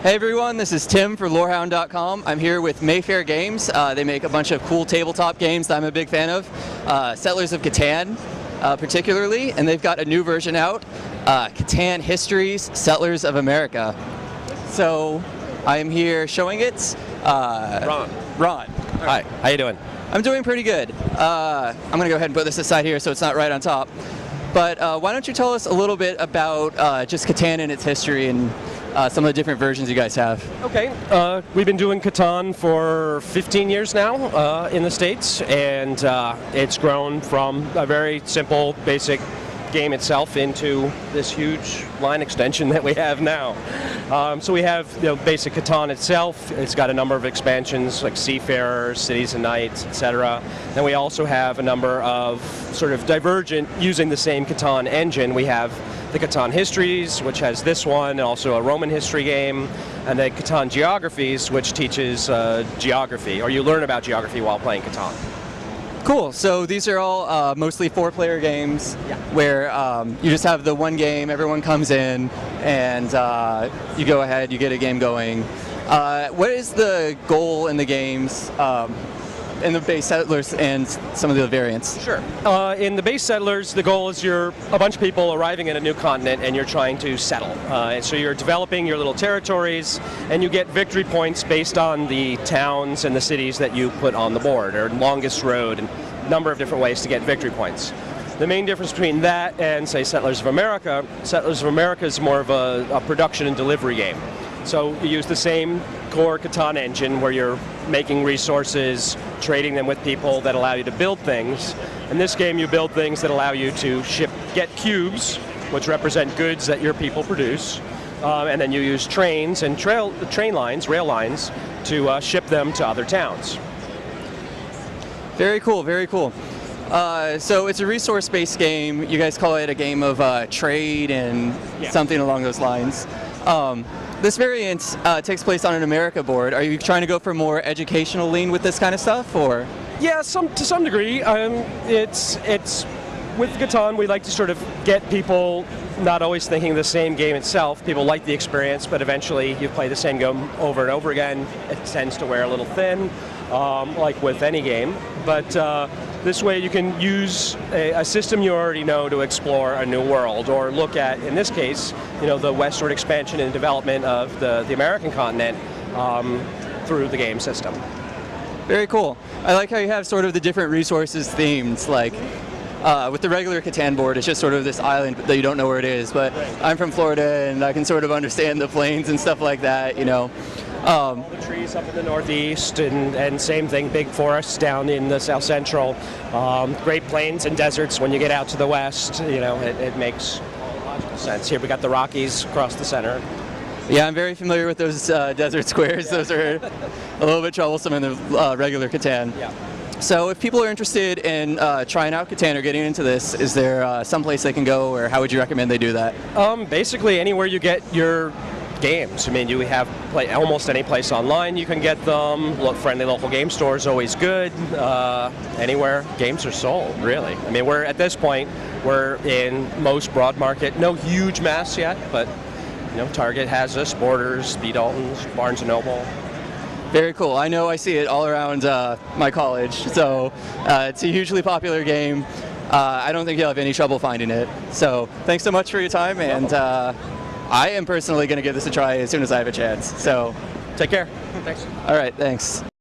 Hey everyone, this is Tim for lorehound.com. I'm here with Mayfair Games. They make a bunch of cool tabletop games that I'm a big fan of. Settlers of Catan, particularly, and they've got a new version out, Catan Histories, Settlers of America. So, I'm here showing it. Ron. Hi, how you doing? I'm doing pretty good. I'm going to go ahead and put this aside here so it's not right on top. But why don't you tell us a little bit about just Catan and its history and some of the different versions you guys have. Okay, we've been doing Catan for 15 years now in the States, and it's grown from a very simple, basic game itself into this huge line extension that we have now. So we have basic Catan itself. It's got a number of expansions like Seafarers, Cities and Knights, etc. Then we also have a number of sort of divergent, using the same Catan engine. We have the Catan Histories, which has this one, and also a Roman history game, and then Catan Geographies, which teaches geography, or you learn about geography while playing Catan. Cool. So these are all mostly 4-player games, where you just have the one game, everyone comes in, and you go ahead, you get a game going. What is the goal in the games, in the base Settlers and some of the variants? Sure. In the base Settlers, the goal is you're a bunch of people arriving in a new continent and you're trying to settle. And so you're developing your little territories, and you get victory points based on the towns and the cities that you put on the board, or longest road, and a number of different ways to get victory points. The main difference between that and, say, Settlers of America is more of a production and delivery game. So you use the same core Catan engine where you're making resources, trading them with people that allow you to build things. In this game, you build things that allow you to get cubes, which represent goods that your people produce, and then you use trains and rail lines, to ship them to other towns. Very cool, very cool. So it's a resource-based game. You guys call it a game of trade and something along those lines. This variant takes place on an America board. Are you trying to go for more educational lean with this kind of stuff, or? Yeah, to some degree. It's with Catan, we like to sort of get people not always thinking the same game itself. People like the experience, but eventually you play the same game over and over again. It tends to wear a little thin, like with any game. But this way you can use a system you already know to explore a new world, or look at, in this case, the westward expansion and development of the American continent through the game system. Very cool. I like how you have sort of the different resources themed, like with the regular Catan board, it's just sort of this island that you don't know where it is, but I'm from Florida and I can sort of understand the plains and stuff like that, All the trees up in the northeast, and same thing, big forests down in the south central. Great plains and deserts when you get out to the west. It makes logical sense. Here we got the Rockies across the center. Yeah, I'm very familiar with those desert squares. Those are a little bit troublesome in the regular Catan. Yeah. So if people are interested in trying out Catan or getting into this, is there some place they can go, or how would you recommend they do that? Basically anywhere you get your games. I mean, you have almost any place online you can get them. Friendly local game stores, always good. Anywhere games are sold, really. I mean, at this point, we're in most broad market. No huge mass yet, but Target has us, Borders, B. Dalton's, Barnes & Noble. Very cool. I know I see it all around my college, so it's a hugely popular game. I don't think you'll have any trouble finding it. So thanks so much for your time, and I am personally going to give this a try as soon as I have a chance. So take care. Thanks. All right, thanks.